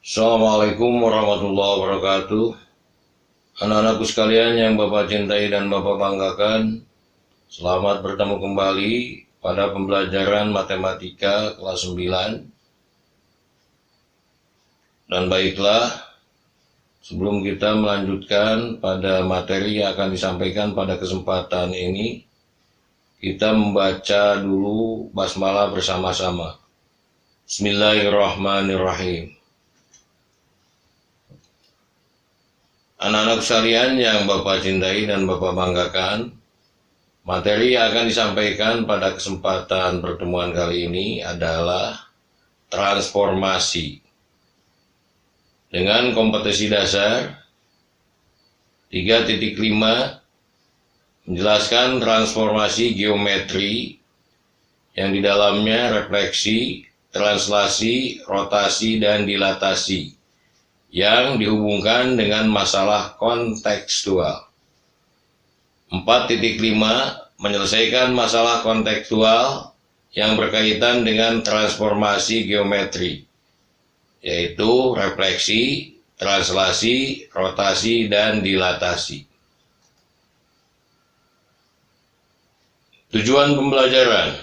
Assalamualaikum warahmatullahi wabarakatuh. Anak-anakku sekalian yang Bapak cintai dan Bapak banggakan, selamat bertemu kembali pada pembelajaran matematika kelas 9. Dan baiklah, sebelum kita melanjutkan pada materi yang akan disampaikan pada kesempatan ini, kita membaca dulu basmalah bersama-sama. Bismillahirrahmanirrahim. Anak-anak sekalian yang Bapak cintai dan Bapak banggakan, materi yang akan disampaikan pada kesempatan pertemuan kali ini adalah transformasi. Dengan kompetensi dasar 3.5 menjelaskan transformasi geometri yang di dalamnya refleksi, translasi, rotasi, dan dilatasi yang dihubungkan dengan masalah kontekstual. 4.5 menyelesaikan masalah kontekstual yang berkaitan dengan transformasi geometri, yaitu refleksi, translasi, rotasi, dan dilatasi. Tujuan pembelajaran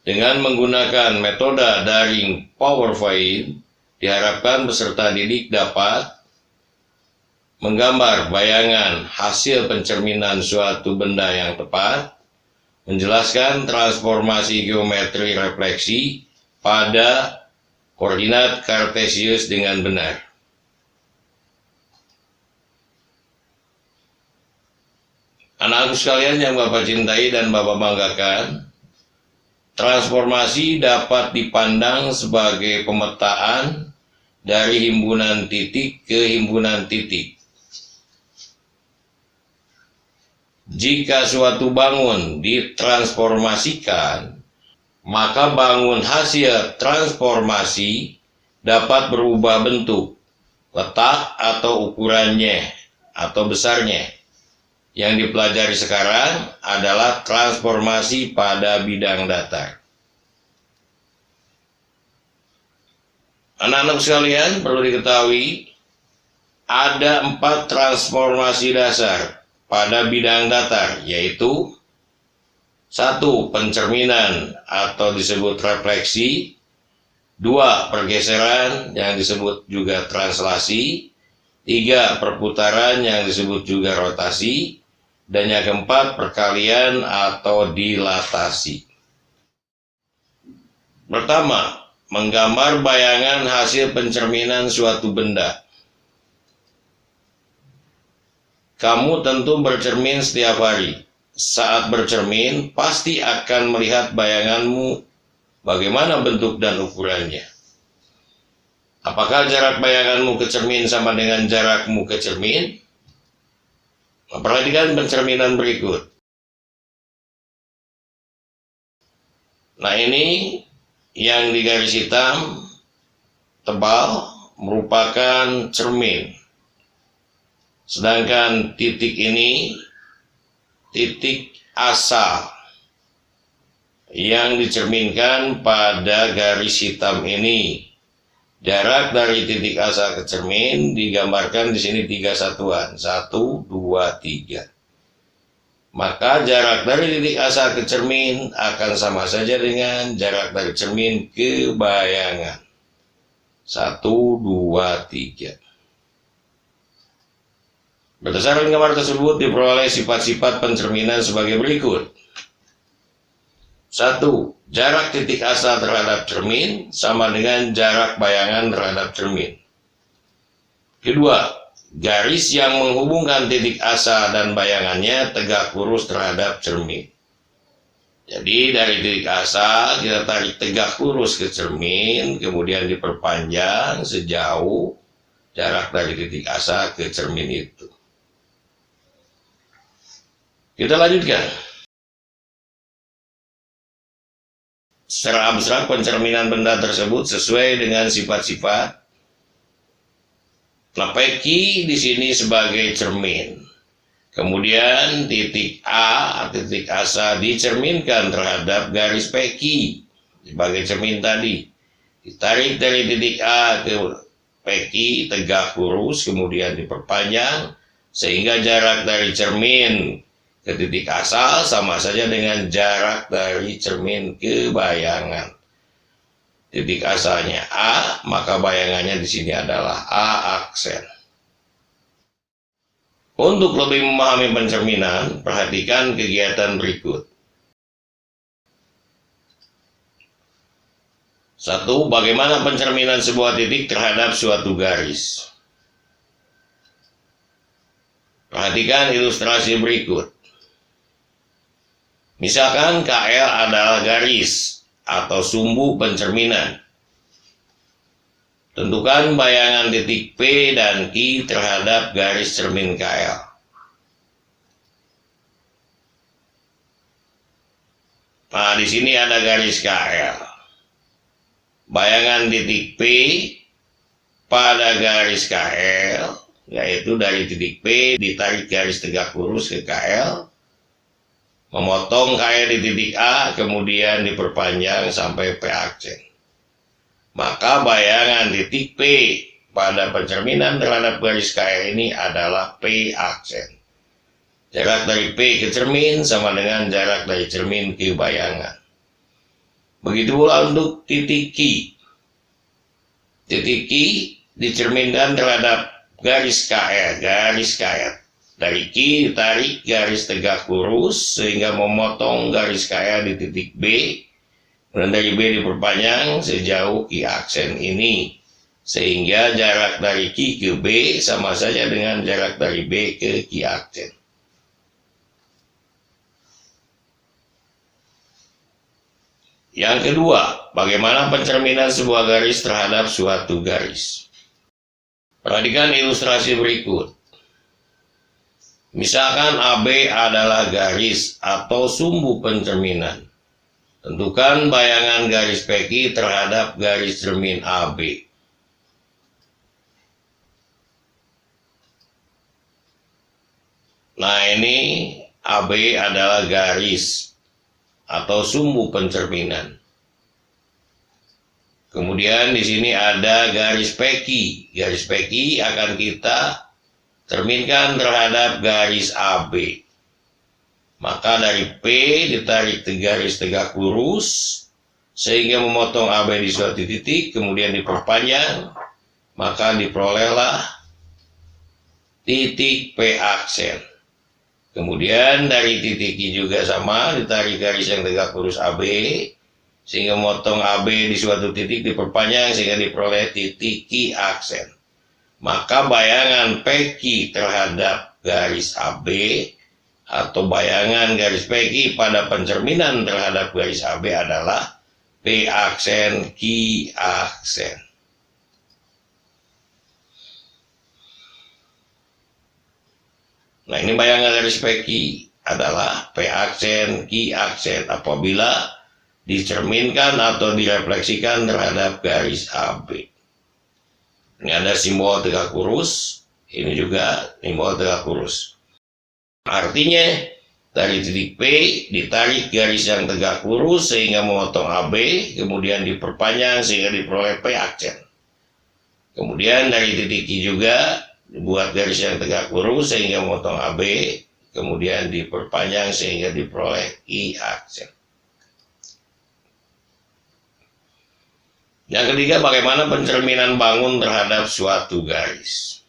dengan menggunakan metode daring PowerPoint, diharapkan peserta didik dapat menggambar bayangan hasil pencerminan suatu benda yang tepat, menjelaskan transformasi geometri refleksi pada koordinat kartesius dengan benar. Anak-anak sekalian yang Bapak cintai dan Bapak banggakan, transformasi dapat dipandang sebagai pemetaan dari himpunan titik ke himpunan titik. Jika suatu bangun ditransformasikan, maka bangun hasil transformasi dapat berubah bentuk, letak atau ukurannya atau besarnya. Yang dipelajari sekarang adalah transformasi pada bidang datar. Anak-anak sekalian, perlu diketahui ada 4 transformasi dasar pada bidang datar, yaitu 1. Pencerminan atau disebut refleksi, 2. Pergeseran yang disebut juga translasi, 3. Perputaran yang disebut juga rotasi, dan yang keempat perkalian atau dilatasi. Pertama, menggambar bayangan hasil pencerminan suatu benda. Kamu tentu bercermin setiap hari. Saat bercermin, pasti akan melihat bayanganmu, bagaimana bentuk dan ukurannya. Apakah jarak bayanganmu ke cermin sama dengan jarakmu ke cermin? Perhatikan pencerminan berikut. Nah, ini yang digaris hitam tebal merupakan cermin. Sedangkan titik ini titik asal yang dicerminkan pada garis hitam ini. Jarak dari titik asal ke cermin digambarkan di sini 3 satuan. 1, 2, 3. Maka jarak dari titik asal ke cermin akan sama saja dengan jarak dari cermin ke bayangan. 1, 2, 3. Berdasarkan gambar tersebut diperoleh sifat-sifat pencerminan sebagai berikut. 1. Jarak titik asal terhadap cermin sama dengan jarak bayangan terhadap cermin. Kedua, garis yang menghubungkan titik asal dan bayangannya tegak lurus terhadap cermin. Jadi dari titik asal kita tarik tegak lurus ke cermin, kemudian diperpanjang sejauh jarak dari titik asal ke cermin itu. Kita lanjutkan. Secara abstrak, pencerminan benda tersebut sesuai dengan sifat-sifat. Nah, peki di sini sebagai cermin. Kemudian titik A, titik asal dicerminkan terhadap garis peki sebagai cermin tadi. Ditarik dari titik A ke peki tegak lurus, kemudian diperpanjang, sehingga jarak dari cermin ke titik asal sama saja dengan jarak dari cermin ke bayangan. Titik asalnya A, maka bayangannya di sini adalah A aksen. Untuk lebih memahami pencerminan, perhatikan kegiatan berikut. 1. Bagaimana pencerminan sebuah titik terhadap suatu garis? Perhatikan ilustrasi berikut. Misalkan KL adalah garis atau sumbu pencerminan. Tentukan bayangan titik P dan Q terhadap garis cermin KL. Nah, di sini ada garis KL. Bayangan titik P pada garis KL, yaitu dari titik P ditarik garis tegak lurus ke KL, memotong KL di titik A, kemudian diperpanjang sampai P aksen. Maka bayangan titik P pada pencerminan terhadap garis KL ini adalah P aksen. Jarak dari P ke cermin sama dengan jarak dari cermin ke bayangan. Begitu pula untuk titik Q. Titik Q dicerminkan terhadap garis KL, Dari Q ditarik garis tegak lurus sehingga memotong garis KL di titik B. Dan dari B diperpanjang sejauh Q aksen ini. Sehingga jarak dari Q ke B sama saja dengan jarak dari B ke Q aksen. Yang kedua, bagaimana pencerminan sebuah garis terhadap suatu garis? Perhatikan ilustrasi berikut. Misalkan AB adalah garis atau sumbu pencerminan. Tentukan bayangan garis PQ terhadap garis cermin AB. Nah, ini AB adalah garis atau sumbu pencerminan. Kemudian di sini ada garis PQ. Garis PQ akan kita cerminkan terhadap garis AB. Maka dari P ditarik garis tegak lurus sehingga memotong AB di suatu titik, kemudian diperpanjang, maka diperolehlah titik P aksen. Kemudian dari titik I juga sama, ditarik garis yang tegak lurus AB, sehingga memotong AB di suatu titik diperpanjang sehingga diperoleh titik Q aksen. Maka bayangan PQ terhadap garis AB atau bayangan garis PQ pada pencerminan terhadap garis AB adalah P aksen, Q aksen. Nah, ini bayangan garis PQ adalah P aksen, Q aksen apabila dicerminkan atau direfleksikan terhadap garis AB. Ini ada simbol tegak lurus, ini juga simbol tegak lurus. Artinya, dari titik P ditarik garis yang tegak lurus sehingga memotong AB, kemudian diperpanjang sehingga diperoleh P aksen. Kemudian dari titik I juga dibuat garis yang tegak lurus sehingga memotong AB, kemudian diperpanjang sehingga diperoleh I aksen. Yang ketiga, bagaimana pencerminan bangun terhadap suatu garis?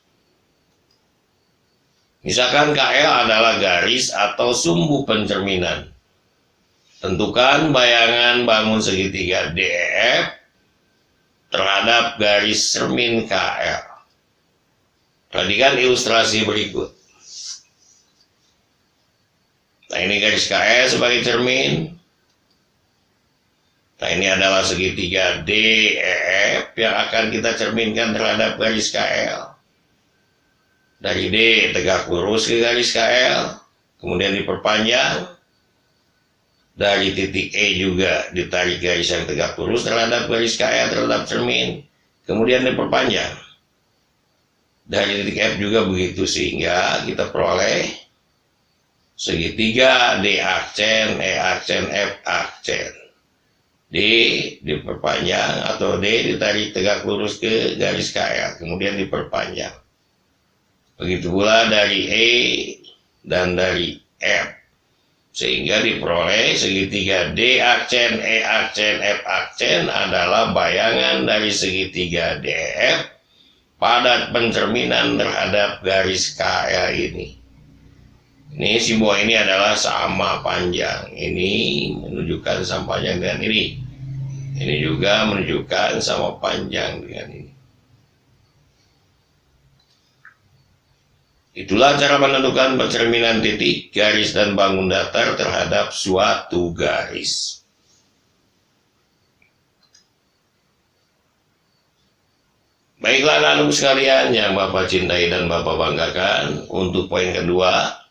Misalkan KL adalah garis atau sumbu pencerminan. Tentukan bayangan bangun segitiga DEF terhadap garis cermin KL. Perhatikan ilustrasi berikut. Nah, ini garis KL sebagai cermin. Nah, ini adalah segitiga DEF yang akan kita cerminkan terhadap garis KL. Dari D tegak lurus ke garis KL, kemudian diperpanjang. Dari titik E juga ditarik garis yang tegak lurus terhadap garis KL terhadap cermin, kemudian diperpanjang. Dari titik F juga begitu, sehingga kita peroleh segitiga D aksen, E aksen, F aksen. diperpanjang atau D ditarik tegak lurus ke garis KL, kemudian diperpanjang. Begitu pula dari E dan dari F, sehingga diperoleh segitiga D aksen, E aksen, F aksen adalah bayangan dari segitiga DEF pada pencerminan terhadap garis KL ini. Ini simbol ini adalah sama panjang. Ini menunjukkan sama panjang dengan ini. Ini juga menunjukkan sama panjang dengan ini. Itulah cara menentukan pencerminan titik, garis, dan bangun datar terhadap suatu garis. Baiklah anak-anak sekalian yang Bapak cintai dan Bapak banggakan, untuk poin kedua,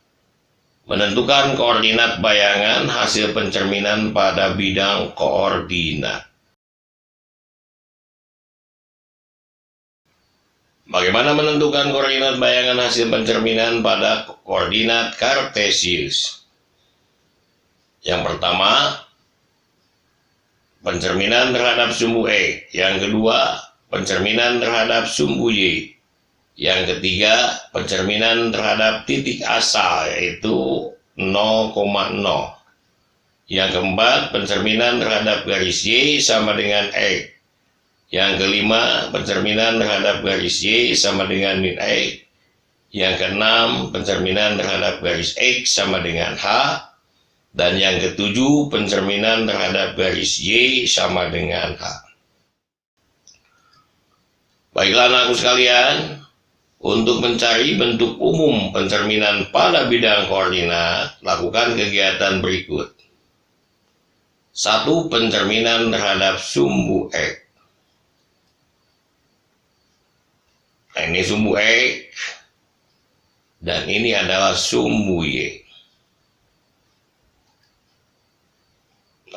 menentukan koordinat bayangan hasil pencerminan pada bidang koordinat. Bagaimana menentukan koordinat bayangan hasil pencerminan pada koordinat kartesius? Yang pertama, pencerminan terhadap sumbu E. Yang kedua, pencerminan terhadap sumbu Y. Yang ketiga, pencerminan terhadap titik asal, yaitu 0,0. Yang keempat, pencerminan terhadap garis Y sama dengan X. Yang kelima, pencerminan terhadap garis Y sama dengan min X. Yang keenam, pencerminan terhadap garis X sama dengan H. Dan yang ketujuh, pencerminan terhadap garis Y sama dengan H. Baiklah anakku sekalian, untuk mencari bentuk umum pencerminan pada bidang koordinat, lakukan kegiatan berikut. 1. Pencerminan terhadap sumbu X. Nah, ini sumbu X, dan ini adalah sumbu Y.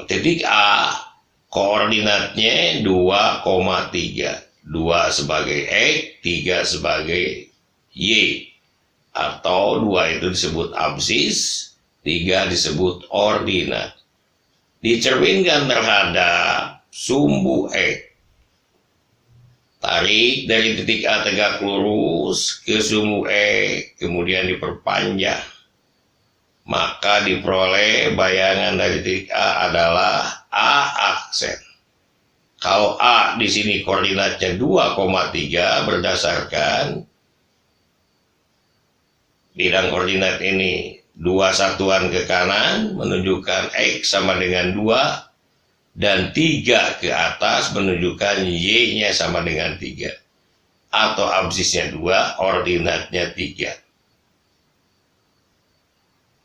Titik A, koordinatnya 2,3. 2 sebagai X, 3 sebagai Y. Atau 2 itu disebut absis, 3 disebut ordinat. Dicerminkan terhadap sumbu X. Tarik dari titik A tegak lurus ke sumbu X, kemudian diperpanjang. Maka diperoleh bayangan dari titik A adalah A aksen. Kalau A di sini koordinatnya 2,3 berdasarkan bidang koordinat ini 2 satuan ke kanan menunjukkan X sama dengan 2 dan 3 ke atas menunjukkan Y-nya sama dengan 3 atau absisnya 2, ordinatnya 3.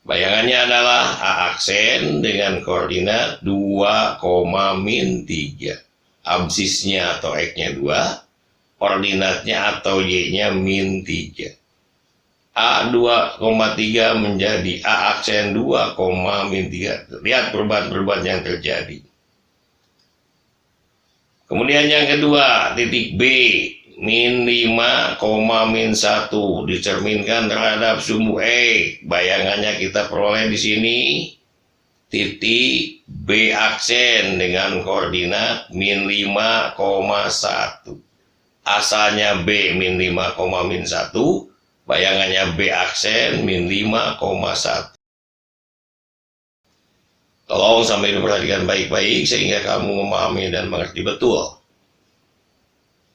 Bayangannya adalah A aksen dengan koordinat 2,-3. Absisnya atau X-nya 2, ordinatnya atau Y-nya min 3. A 2,3 menjadi A aksen 2,-3. Lihat perubahan-perubahan yang terjadi. Kemudian yang kedua, titik B, min 5,-1 dicerminkan terhadap sumbu X. Bayangannya kita peroleh di sini. Titik B aksen dengan koordinat min 5,1. Asalnya B min 5,-1, bayangannya B aksen min 5,1. Tolong sampai diperhatikan baik-baik sehingga kamu memahami dan mengerti betul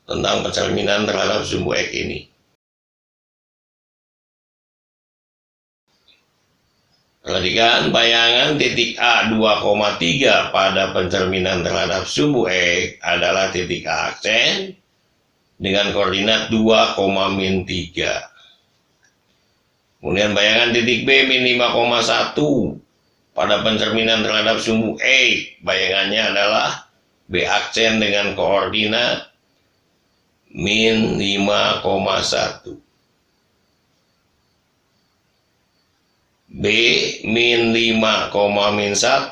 tentang pencerminan terhadap sumbu X ini. Perhatikan bayangan titik A 2,3 pada pencerminan terhadap sumbu X adalah titik A aksen dengan koordinat 2,-3. Kemudian bayangan titik B min 5,1 pada pencerminan terhadap sumbu X, bayangannya adalah B aksen dengan koordinat min 5,1. B min 5,-1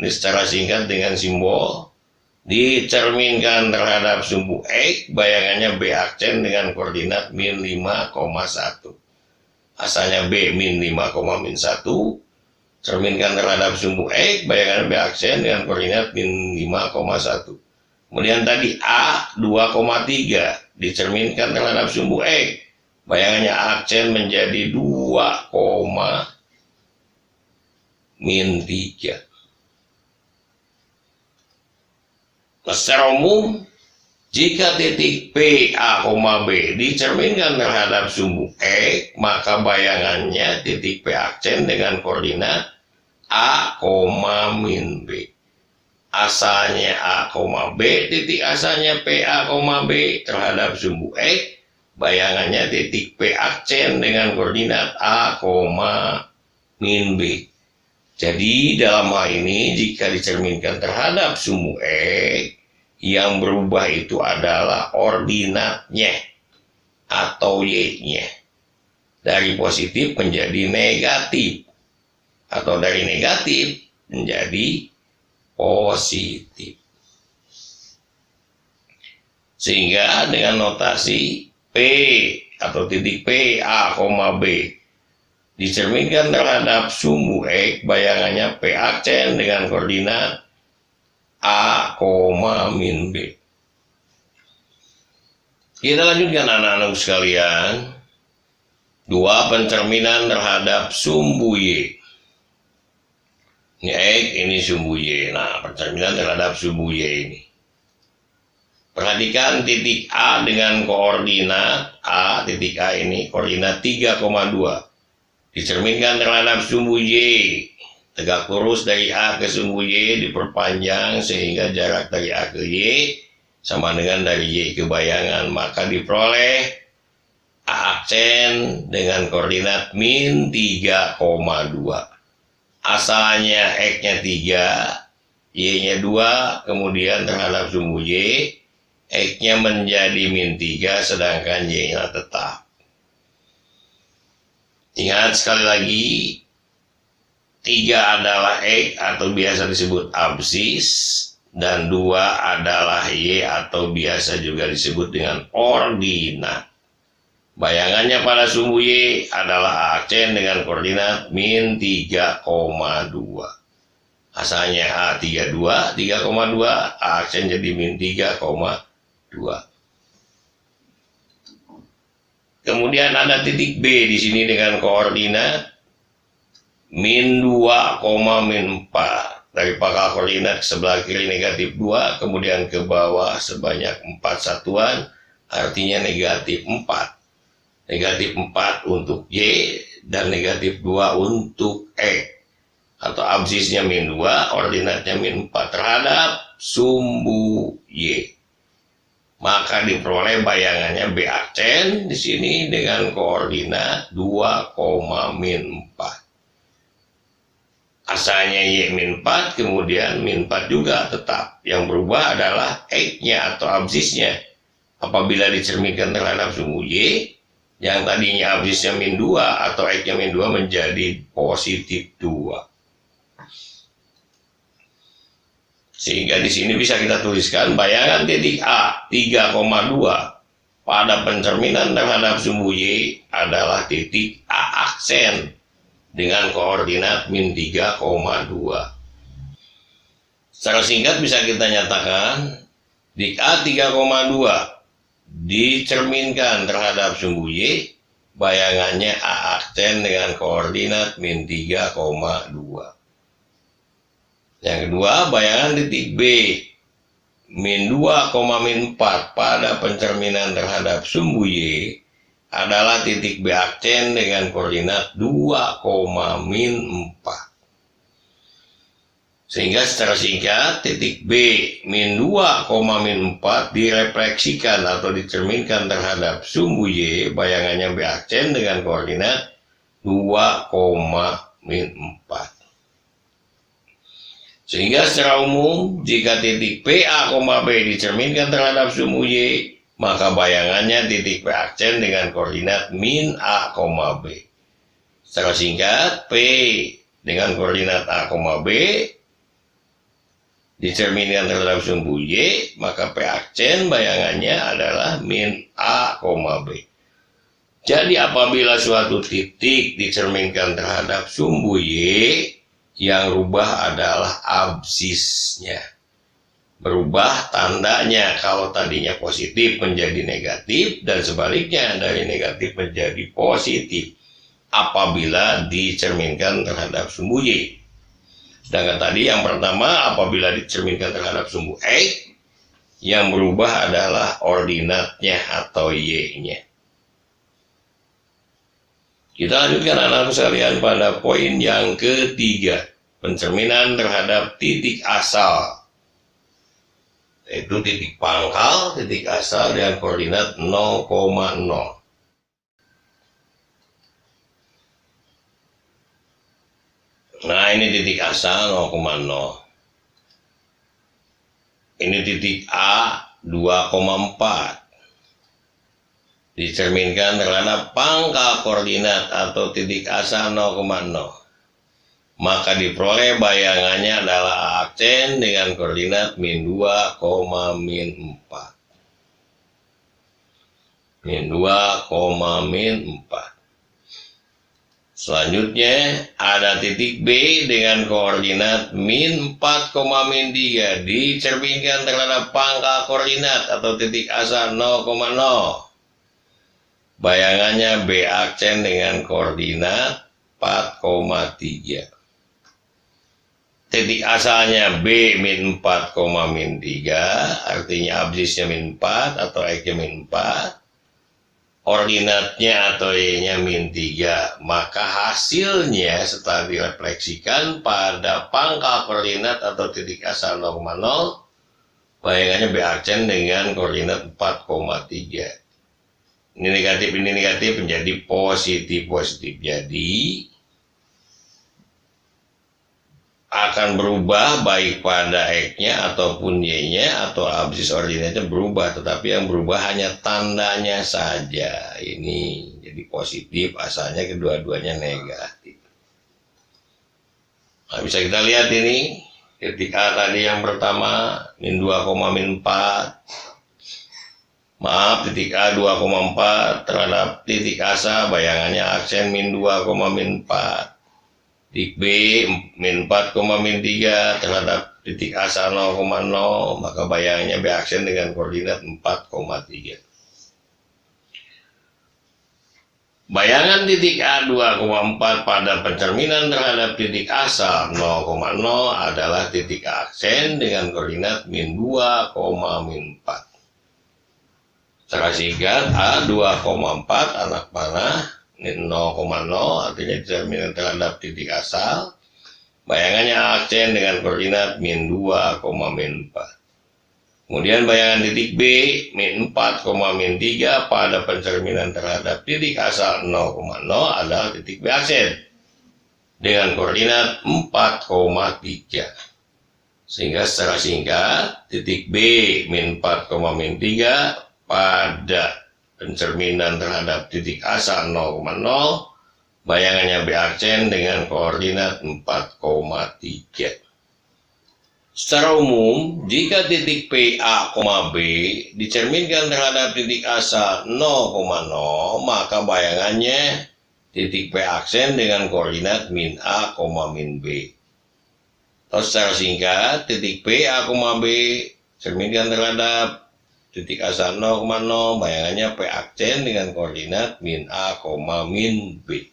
ini secara singkat dengan simbol dicerminkan terhadap sumbu X, bayangannya B aksen dengan koordinat min 5,1. Asalnya B min 5,-1, cerminkan terhadap sumbu X, bayangan B aksen dengan koordinat min 5,1. Kemudian tadi A 2,3 dicerminkan terhadap sumbu X, bayangannya aksen menjadi 2, min 3. Nah, secara umum, jika titik P, A, B dicerminkan terhadap sumbu X, maka bayangannya titik P aksen dengan koordinat A, min B. Asalnya A, B, titik asalnya P, A, B terhadap sumbu X, bayangannya titik P aksen dengan koordinat A, min B. Jadi dalam hal ini jika dicerminkan terhadap sumbu X, yang berubah itu adalah ordinatnya atau Y-nya. Dari positif menjadi negatif, atau dari negatif menjadi positif. Sehingga dengan notasi P atau titik P, A, B dicerminkan terhadap sumbu X, bayangannya P aksen dengan koordinat A, min B. Kita lanjutkan anak-anak sekalian. 2. Pencerminan terhadap sumbu Y. Ini X, ini sumbu Y. Nah, pencerminan terhadap sumbu Y ini. Perhatikan titik A dengan koordinat A, titik A ini koordinat 3,2. Dicerminkan terhadap sumbu Y. Tegak lurus dari A ke sumbu Y diperpanjang sehingga jarak dari A ke Y sama dengan dari Y ke bayangan. Maka diperoleh A aksen dengan koordinat min 3,2. Asalnya X-nya 3, Y-nya 2, kemudian terhadap sumbu Y, X-nya menjadi min 3, sedangkan Y-nya tetap. Ingat sekali lagi, 3 adalah X atau biasa disebut absis, dan 2 adalah Y atau biasa juga disebut dengan ordinat. Bayangannya pada sumbu Y adalah aksen dengan koordinat min 3,2. Asalnya A 3,2, aksen jadi min 3,2. Kemudian ada titik B di sini dengan koordinat min 2, min 4. Dari pangkal koordinat ke sebelah kiri negatif 2, kemudian ke bawah sebanyak 4 satuan, artinya negatif 4. Negatif 4 untuk Y dan negatif 2 untuk X. Atau absisnya min 2, ordinatnya min 4 terhadap sumbu Y. Maka diperoleh bayangannya B aksen di sini dengan koordinat 2, min 4. Asalnya Y min 4, kemudian min 4 juga tetap. Yang berubah adalah X-nya atau absisnya. Apabila dicerminkan terhadap sumbu Y, yang tadinya absisnya min 2 atau X-nya min 2 menjadi positif 2. Sehingga di sini bisa kita tuliskan bayangan titik A 3,2 pada pencerminan terhadap sumbu Y adalah titik A aksen dengan koordinat min 3,2. Secara singkat bisa kita nyatakan titik A 3,2 dicerminkan terhadap sumbu Y, bayangannya A aksen dengan koordinat min 3,2. Yang kedua, bayangan titik B min 2, min 4 pada pencerminan terhadap sumbu Y adalah titik B aksen dengan koordinat 2, min 4. Sehingga secara singkat titik B min 2, min 4 direfleksikan atau dicerminkan terhadap sumbu Y, bayangannya B aksen dengan koordinat 2, min 4. Sehingga secara umum, jika titik P, A, B dicerminkan terhadap sumbu Y, maka bayangannya titik P aksen dengan koordinat min A, B. Secara singkat, P dengan koordinat A, B dicerminkan terhadap sumbu Y, maka P aksen bayangannya adalah min A, B. Jadi apabila suatu titik dicerminkan terhadap sumbu Y, Yang rubah adalah absisnya. Berubah tandanya, kalau tadinya positif menjadi negatif, dan sebaliknya dari negatif menjadi positif apabila dicerminkan terhadap sumbu Y. Sedangkan tadi yang pertama apabila dicerminkan terhadap sumbu X, yang berubah adalah ordinatnya atau Y-nya. Kita lanjutkan anak-anak sekalian pada poin yang ketiga, pencerminan terhadap titik asal, yaitu titik pangkal, titik asal dengan koordinat 0,0. Nah, ini titik asal 0,0. Ini titik A 2,4. Dicerminkan terhadap pangkal koordinat atau titik asal 0,0. Maka diperoleh bayangannya adalah aksen dengan koordinat min 2, min 4. Min 2, min 4. Selanjutnya ada titik B dengan koordinat min 4, min 3 dicerminkan terhadap pangkal koordinat atau titik asal 0,0. Bayangannya B aksen dengan koordinat 4,3. Titik asalnya B min 4, min 3, artinya absisnya min 4 atau X-nya min 4. Ordinatnya atau Y-nya min 3, maka hasilnya setelah direfleksikan pada pangkal koordinat atau titik asal 0,0, bayangannya B aksen dengan koordinat 4,3. Ini negatif menjadi positif. Jadi akan berubah baik pada X-nya ataupun Y-nya atau absis ordinatnya berubah, tetapi yang berubah hanya tandanya saja. Ini jadi positif, asalnya kedua-duanya negatif. Nah, bisa kita lihat ini ketika tadi yang pertama min 2, min 4. Maaf, titik A 2,4 terhadap titik asal bayangannya aksen min 2, min 4. Titik B min 4, min 3 terhadap titik asal 0,0, maka bayangannya B aksen dengan koordinat 4,3. Bayangan titik A 2,4 pada pencerminan terhadap titik asal 0,0 adalah titik aksen dengan koordinat min 2, min 4. Secara singkat, A 2,4 anak panah 0,0 artinya cerminan terhadap titik asal, bayangannya aksen dengan koordinat min 2, min 4. Kemudian bayangan titik B min 4, min 3 pada pencerminan terhadap titik asal 0,0 adalah titik B aksen dengan koordinat 4,3. Sehingga secara singkat, titik B min 4, min 3 pada pencerminan terhadap titik asal 0,0, bayangannya B aksen dengan koordinat 4,3. Secara umum, jika titik PA, B dicerminkan terhadap titik asal 0,0, maka bayangannya titik P aksen dengan koordinat min A, min B. Atau secara singkat, titik PA, B cerminkan terhadap titik asal 0,0, bayangannya P aksen dengan koordinat min A, min B.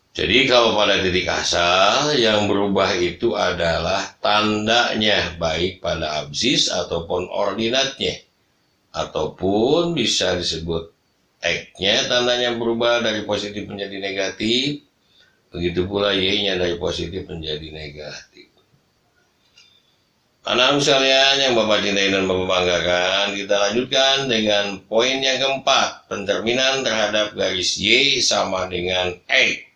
Jadi kalau pada titik asal yang berubah itu adalah tandanya, baik pada absis ataupun ordinatnya. Ataupun bisa disebut X-nya tandanya berubah dari positif menjadi negatif. Begitu pula Y-nya dari positif menjadi negatif. Anak-anak sekalian yang Bapak cintai dan Bapak banggakan, kita lanjutkan dengan poin yang keempat, pencerminan terhadap garis Y sama dengan X.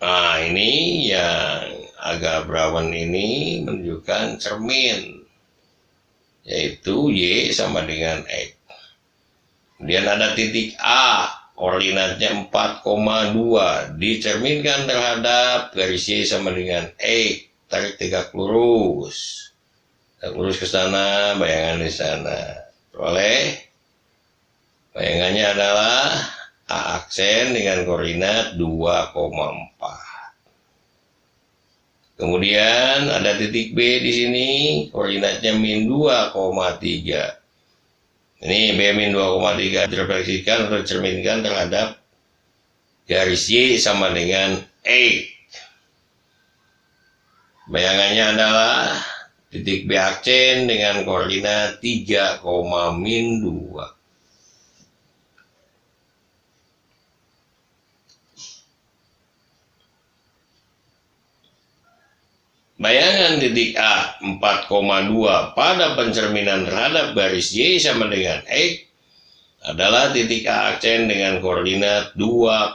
Nah, ini yang agak berawan ini menunjukkan cermin, yaitu Y sama dengan X. Kemudian ada titik A, koordinatnya 4,2 dicerminkan terhadap garis Y sama dengan X. Tarik tegak lurus, tegak lurus ke sana, bayangan di sana. Boleh Bayangannya adalah A aksen dengan koordinat 2,4. Kemudian ada titik B di sini, koordinatnya min 2,3. Ini B min 2,3 direfleksikan atau dicerminkan terhadap garis Y sama dengan X. Bayangannya adalah titik B aksen dengan koordinat 3, min 2. Bayangan titik A 4,2 pada pencerminan terhadap garis Y sama dengan X adalah titik A aksen dengan koordinat 2,4.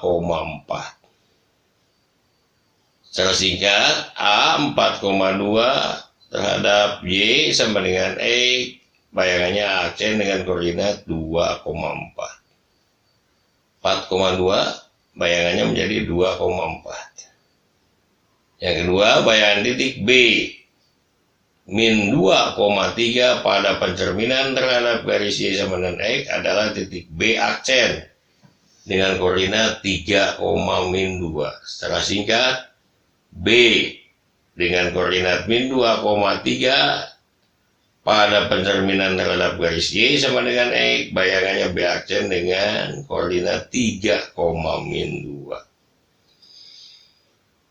Secara singkat, A 4,2 terhadap Y sama dengan X, bayangannya A aksen dengan koordinat 2,4. 4,2 bayangannya menjadi 2,4. Yang kedua, bayangan titik B min 2,3 pada pencerminan terhadap garis Y sama dengan X adalah titik B aksen dengan koordinat 3, min 2. Secara singkat, B dengan koordinat min 2,3 pada pencerminan terhadap garis Y sama dengan X, bayangannya B aksen dengan koordinat 3, min 2.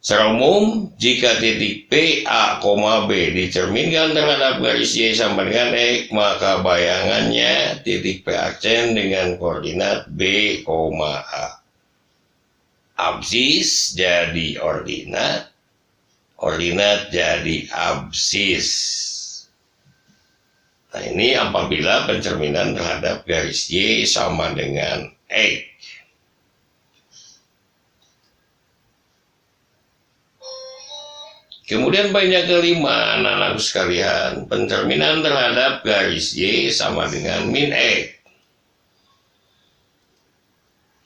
Secara umum, jika titik P, A, B dicerminkan terhadap garis Y sama dengan X, maka bayangannya titik P aksen dengan koordinat B, A. Absis jadi ordinat, ordinat jadi absis. Nah, ini apabila pencerminan terhadap garis Y sama dengan X. Kemudian bayangan kelima, anak-anakku sekalian, pencerminan terhadap garis Y sama dengan min X.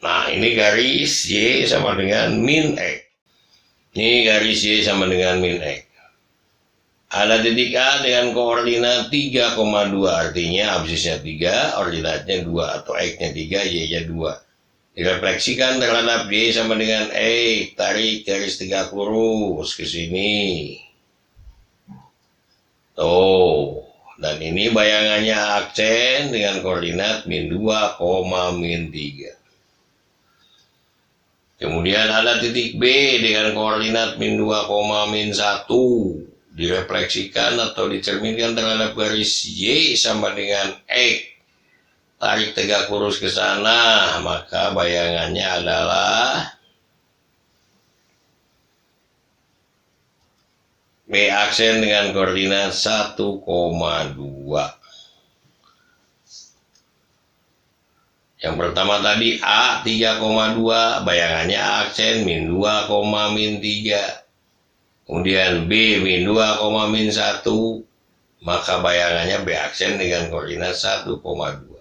Nah, ini garis Y sama dengan min X. Ini garis Y sama dengan min X. Ada titik A dengan koordinat 3,2, artinya absisnya 3, ordinatnya 2, atau X-nya 3, Y-nya 2. Direfleksikan terhadap Y sama dengan X, tarik garis tegak lurus ke sini. Tuh, dan ini bayangannya aksen dengan koordinat min 2, min 3. Kemudian ada titik B dengan koordinat min 2, min 1. Direfleksikan atau dicerminkan terhadap garis Y sama dengan X. Tarik tegak lurus ke sana, maka bayangannya adalah B aksen dengan koordinat 1,2. Yang pertama tadi A 3,2, bayangannya aksen min 2, min 3. Kemudian B min 2, min 1, maka bayangannya B aksen dengan koordinat 1,2.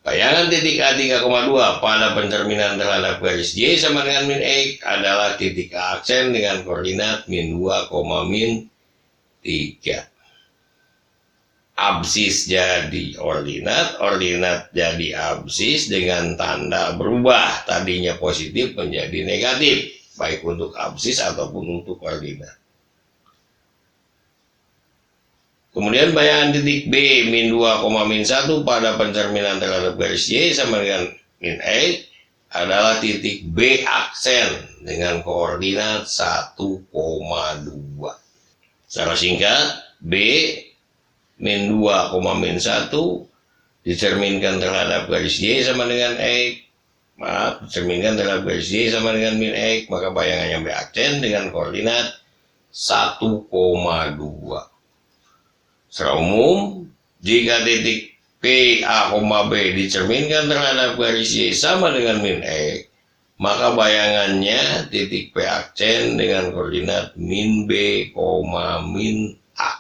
Bayangan titik A 3,2 pada pencerminan terhadap garis Y sama dengan min X adalah titik A aksen dengan koordinat min 2, min 3. Absis jadi ordinat, ordinat jadi absis dengan tanda berubah. Tadinya positif menjadi negatif, baik untuk absis ataupun untuk ordinat. Kemudian bayangan titik B min 2, min 1 pada pencerminan terhadap garis Y sama dengan min X adalah titik B aksen dengan koordinat 1,2. Secara singkat, B min 2, min 1 dicerminkan terhadap garis Y sama dengan X. Dicerminkan terhadap garis Y sama dengan min X, maka bayangannya B aksen dengan koordinat 1,2. Secara umum, jika titik P, A, B dicerminkan terhadap garis Y sama dengan min X, maka bayangannya titik P aksen dengan koordinat min B, min A.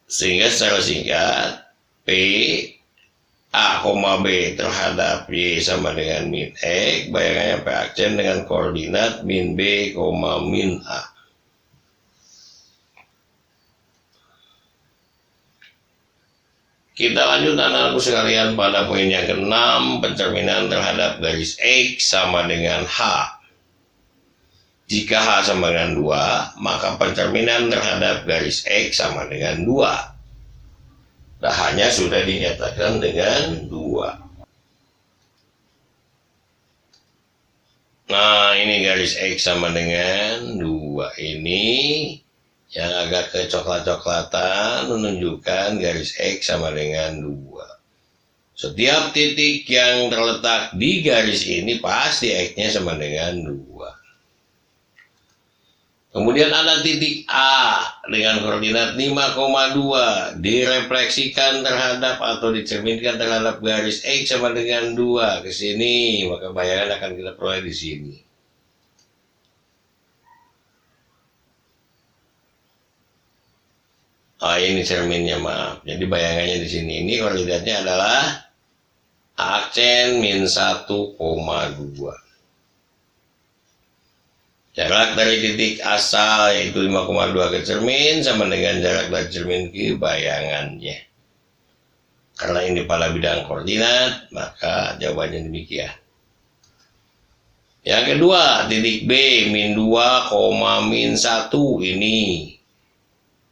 Sehingga secara singkat, P, A, B terhadap Y sama dengan min X, bayangannya P aksen dengan koordinat min B, min A. Kita lanjut anak-anakku sekalian pada poin yang ke-6, pencerminan terhadap garis X sama dengan H. Jika H sama dengan 2, maka pencerminan terhadap garis X sama dengan 2. H-nya sudah dinyatakan dengan 2. Nah, ini garis X sama dengan 2 ini. Yang agak kecoklat-coklatan menunjukkan garis X sama dengan 2. Setiap titik yang terletak di garis ini pasti X-nya sama dengan 2. Kemudian ada titik A dengan koordinat 5,2 direfleksikan terhadap atau dicerminkan terhadap garis X sama dengan 2 ke sini, maka bayangan akan kita peroleh di sini. Ini cerminnya, maaf. Jadi bayangannya di sini. Ini koordinatnya adalah aksen min 1,2. Jarak dari titik asal yaitu 5,2 ke cermin sama dengan jarak dari cermin ke bayangannya. Karena ini pada bidang koordinat, maka jawabannya demikian. Yang kedua, titik B min 2, min 1 ini.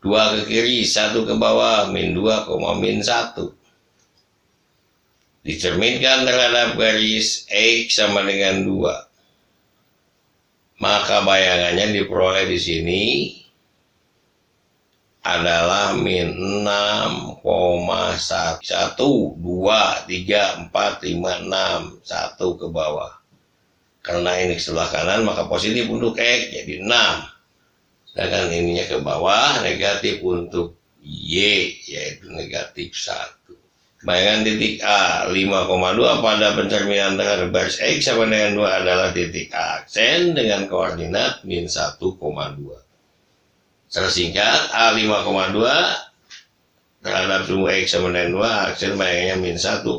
2 ke kiri, 1 ke bawah, min 2, min 1. Dicerminkan terhadap garis X sama dengan 2. Maka bayangannya diperoleh di sini adalah min 6,1, 1, 2, 3, 4, 5, 6, 1 ke bawah. Karena ini sebelah kanan, maka positif untuk X, jadi 6. Sedangkan ininya ke bawah, negatif untuk Y, yaitu negatif 1. Bayangan titik A, 5,2 pada pencerminan terhadap garis X sama dengan 2 adalah titik aksen dengan koordinat min 1,2. Secara singkat, A 5,2 terhadap sumbu X sama dengan 2, aksen bayangannya min 1,2.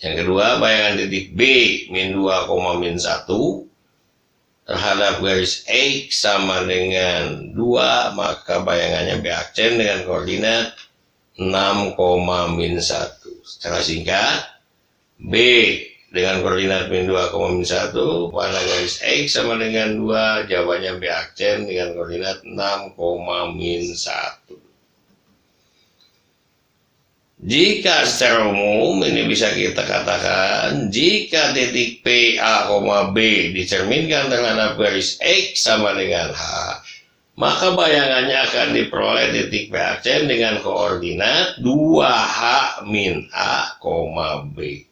Yang kedua, bayangan titik B, min 2, min 1 terhadap garis X sama dengan 2, maka bayangannya B aksen dengan koordinat 6, min 1. Secara singkat, B dengan koordinat min 2, min 1 pada garis X sama dengan 2, jawabannya B aksen dengan koordinat 6, min 1. Jika secara umum ini bisa kita katakan, jika titik P, A, B dicerminkan terhadap garis X sama dengan H, maka bayangannya akan diperoleh titik P aksen dengan koordinat 2H min A, B.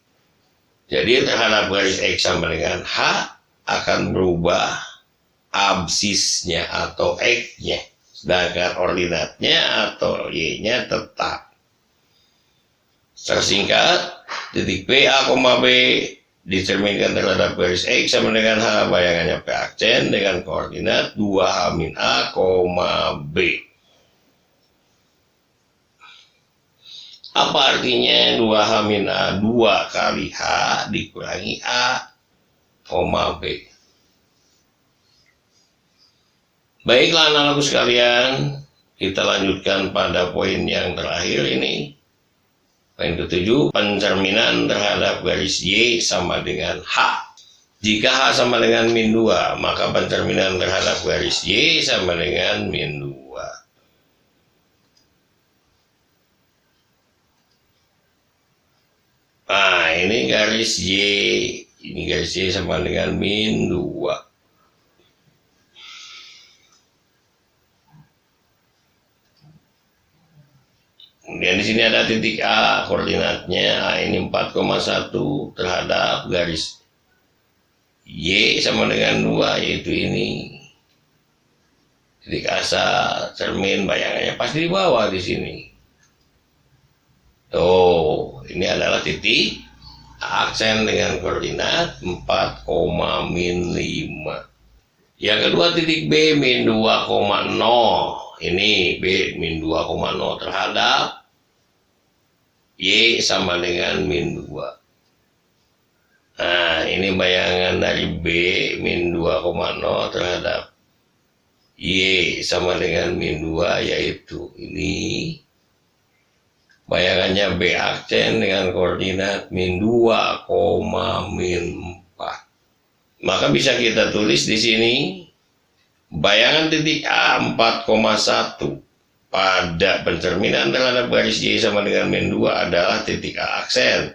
Jadi terhadap garis X sama dengan H akan berubah absisnya atau X-nya, sedangkan ordinatnya atau Y-nya tetap. Secara singkat, titik P, A, B dicerminkan terhadap garis X sama dengan H, bayangannya P aksen dengan koordinat 2H min A, B. Apa artinya 2H min A? 2 kali H dikurangi A, B. Baiklah anak-anakku sekalian, kita lanjutkan pada poin yang terakhir ini. Poin ke-7, pencerminan terhadap garis Y sama dengan H. Jika H sama dengan min 2, maka pencerminan terhadap garis Y sama dengan min 2. Nah, ini garis Y. Ini garis Y sama dengan min 2. Kemudian di sini ada titik A, koordinatnya A ini 4,1 terhadap garis Y sama dengan 2, yaitu ini. Titik asal, cermin, bayangannya pasti di bawah di sini. Tuh, ini adalah titik aksen dengan koordinat 4, min 5. Yang kedua titik B min 2,0. Ini B min 2,0 terhadap Y sama dengan min 2. Nah, ini bayangan dari B min 2,0 terhadap Y sama dengan min 2, yaitu ini. bayangannya B aksen dengan koordinat min 2, min 4. Maka bisa kita tulis di sini bayangan titik A 4,1 pada pencerminan terhadap garis Y sama dengan min 2 adalah titik A aksen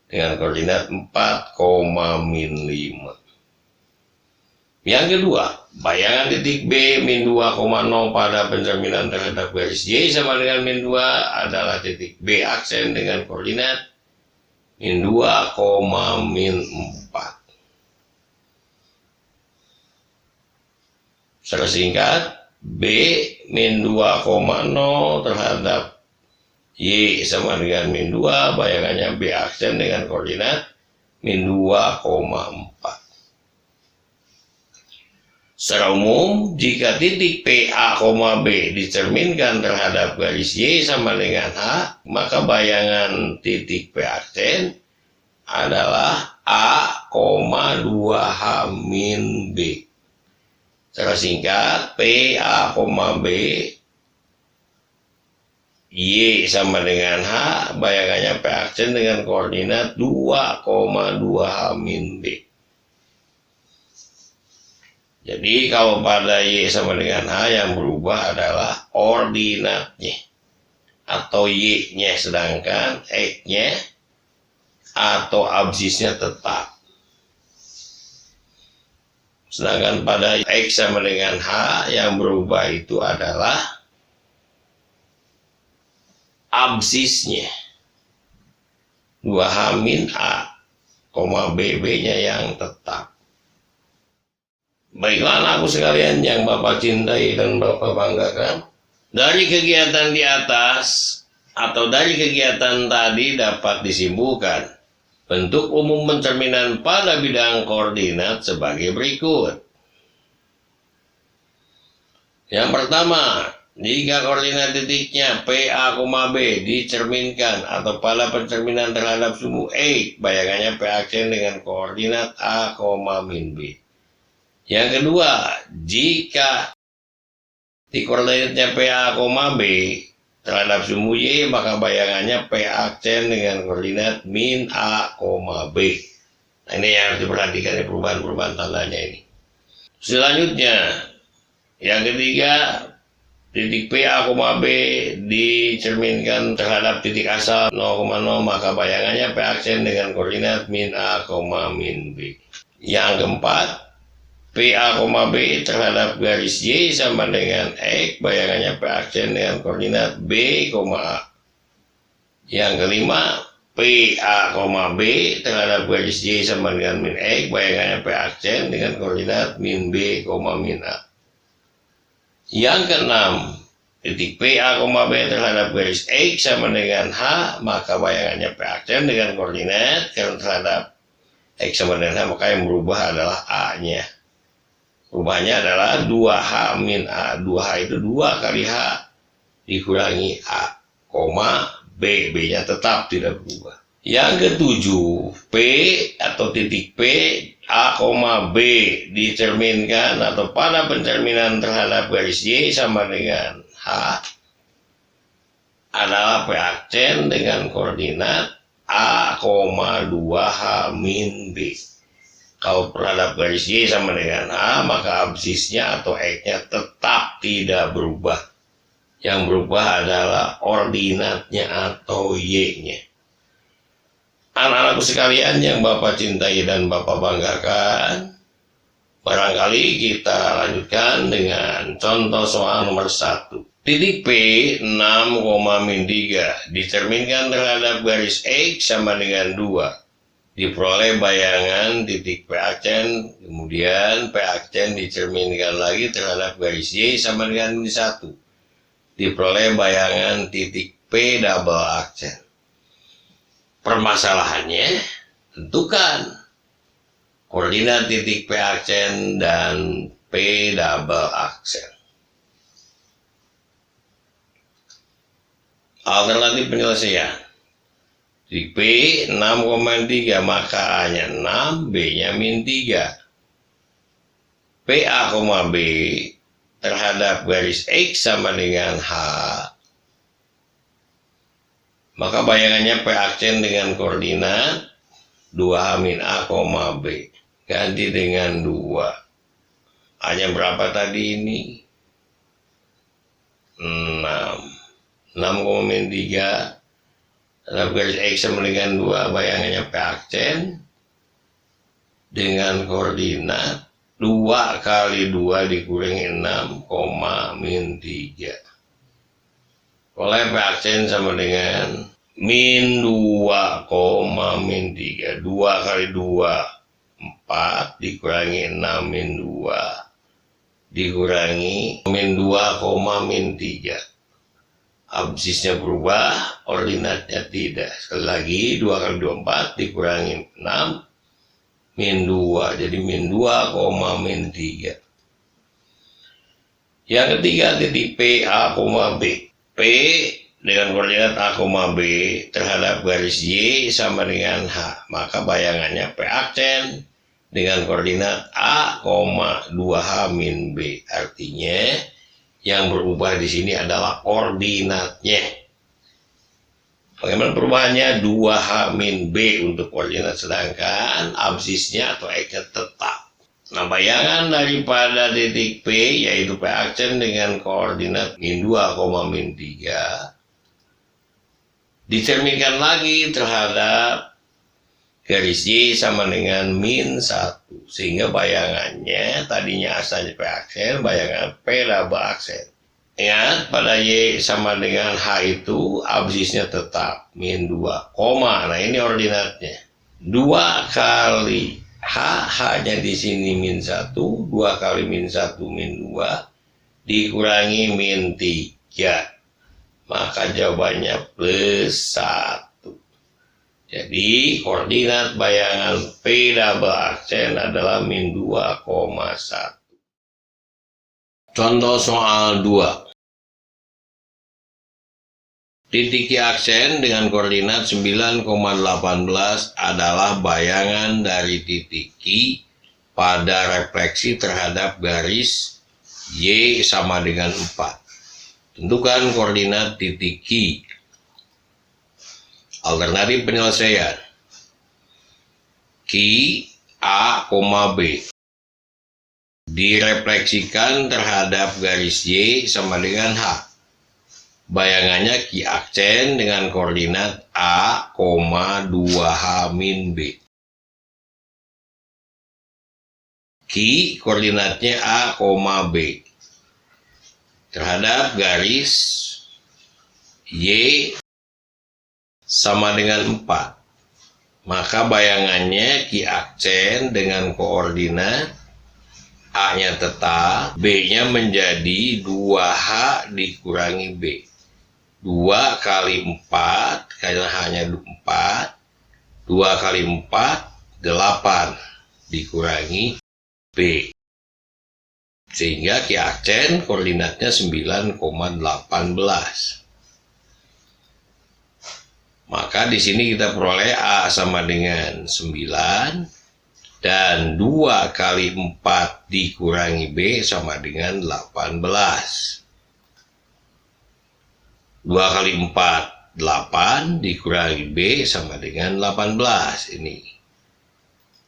dengan koordinat 4, min 5. Yang kedua, bayangan titik B min 2,0 pada pencerminan terhadap garis Y sama dengan min 2 adalah titik B aksen dengan koordinat min 2, min 4. Secara singkat, B min 2,0 terhadap Y sama dengan min 2, bayangannya B aksen dengan koordinat min 2,4. Secara umum, jika titik PA, B dicerminkan terhadap garis Y sama dengan H, maka bayangan titik P aksen adalah A, 2H min B. Secara singkat, PA, B, Y sama dengan H, bayangannya P aksen dengan koordinat 2,2H min B. Jadi kalau pada Y sama dengan H yang berubah adalah ordinatnya atau Y-nya, sedangkan X-nya atau absisnya tetap. Sedangkan pada X sama dengan H yang berubah itu adalah absisnya 2H min A, B-nya yang tetap. Baiklah anakku sekalian yang Bapak cintai dan Bapak banggakan, dari kegiatan di atas atau dari kegiatan tadi dapat disimpulkan bentuk umum pencerminan pada bidang koordinat sebagai berikut. Yang pertama, jika koordinat titiknya PA, B dicerminkan atau pada pencerminan terhadap sumbu X, bayangannya P aksen dengan koordinat A, min B. Yang kedua, jika di koordinatnya PA, B terhadap sumbu Y, maka bayangannya P aksen dengan koordinat min A, B. Nah, ini yang harus diperhatikan, perubahan-perubahan tandanya ini. Selanjutnya, yang ketiga, titik PA, B dicerminkan terhadap titik asal 0,0, maka bayangannya P aksen dengan koordinat min A, min B. Yang keempat, PA, B terhadap garis Y sama dengan X, bayangannya P aksen dengan koordinat B, A. Yang kelima, PA, B terhadap garis Y sama dengan min X, bayangannya P aksen dengan koordinat min B, min A. Yang keenam, titik PA, B terhadap garis X sama dengan H, maka bayangannya P aksen dengan koordinat karena terhadap X sama dengan H, maka yang berubah adalah A-nya. Perubahannya adalah 2H min A. 2H itu 2 kali H dikurangi A, B. B-nya tetap tidak berubah. Yang ketujuh, P atau titik P, A, B dicerminkan atau pada pencerminan terhadap garis Y sama dengan H adalah P aksen dengan koordinat A, 2H min B. Kalau terhadap garis Y sama dengan A, maka absisnya atau X-nya tetap tidak berubah. Yang berubah adalah ordinatnya atau Y-nya. Anak-anakku sekalian yang Bapak cintai dan Bapak banggakan, barangkali kita lanjutkan dengan contoh soal nomor 1. Titik P 6,-3 dicerminkan terhadap garis X sama dengan 2. Diperoleh bayangan titik P aksen, kemudian P aksen dicerminkan lagi terhadap garis Y sama dengan 1. Diperoleh bayangan titik P double aksen. Permasalahannya, tentukan koordinat titik P aksen dan P double aksen. Alternatif penyelesaian. Titik P 6,3, maka A-nya 6, B-nya min 3. PA, B terhadap garis X sama dengan H Maka bayangannya P aksen dengan koordinat 2H-A, B. Ganti dengan 2. A-nya berapa tadi ini? 6. 6,-3. Terhadap garis X sama dengan 2. Bayangannya P aksen dengan koordinat 2 kali 2 dikurangi 6, -3. Oleh P aksen sama dengan -2, -3. 2 kali 2, 4 dikurangi 6 -2 dikurangi -2, -3. Absisnya berubah, ordinatnya tidak. Sekali lagi 2 kali 2, 4 dikurangi 6 -2, jadi -2, -3. Yang ketiga titik P, A, B. P dengan koordinat A, B terhadap garis Y sama dengan H. Maka bayangannya P aksen dengan koordinat A, 2H - B. Artinya yang berubah di sini adalah koordinatnya. Bagaimana perubahannya? 2H - B untuk koordinat, sedangkan absisnya atau X-nya tetap. Nah, bayangan daripada titik P, yaitu P aksen dengan koordinat -2, -3, dicerminkan lagi terhadap garis Y sama dengan -1. Sehingga bayangannya tadinya asalnya P aksen, bayangan P double aksen. Ingat, pada Y sama dengan H itu absisnya tetap -2, koma. Nah, ini ordinatnya. 2 kali H, H-nya di sini -1, 2 kali -1, -2 dikurangi -3. Maka jawabannya +1. Jadi koordinat bayangan P double aksen adalah -2,1. Contoh soal 2. Titik Q aksen dengan koordinat 9,18 adalah bayangan dari titik Q pada refleksi terhadap garis Y sama dengan 4. Tentukan koordinat titik Q. Alternatif penyelesaian. Q, A, B direfleksikan terhadap garis Y sama dengan H. Bayangannya Q aksen dengan koordinat A, 2H - B. Q koordinatnya A, B terhadap garis Y sama dengan 4. Maka bayangannya Q aksen dengan koordinat A-nya tetap, B-nya menjadi 2H dikurangi B. 2 kali 4, karena hanya 4, 2 kali 4, 8 dikurangi B. Sehingga Q aksen koordinatnya 9,18. Maka di sini kita peroleh A sama dengan 9 dan 2 kali 4 dikurangi B sama dengan 18. 2 kali 4, 8 dikurangi B sama dengan 18 ini.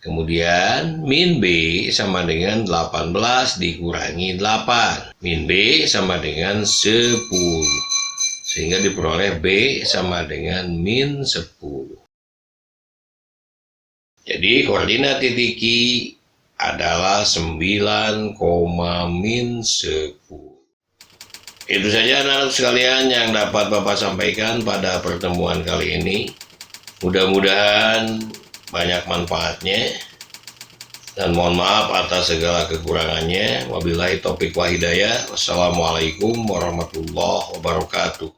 Kemudian min B sama dengan 18 dikurangi 8. Min B sama dengan 10. Sehingga diperoleh B sama dengan -10. Jadi koordinat titik Q adalah 9,-10. Itu saja anak-anak sekalian yang dapat Bapak sampaikan pada pertemuan kali ini. Mudah-mudahan banyak manfaatnya. Dan mohon maaf atas segala kekurangannya. Wabillahi taufiq wa hidayah. Wassalamualaikum warahmatullahi wabarakatuh.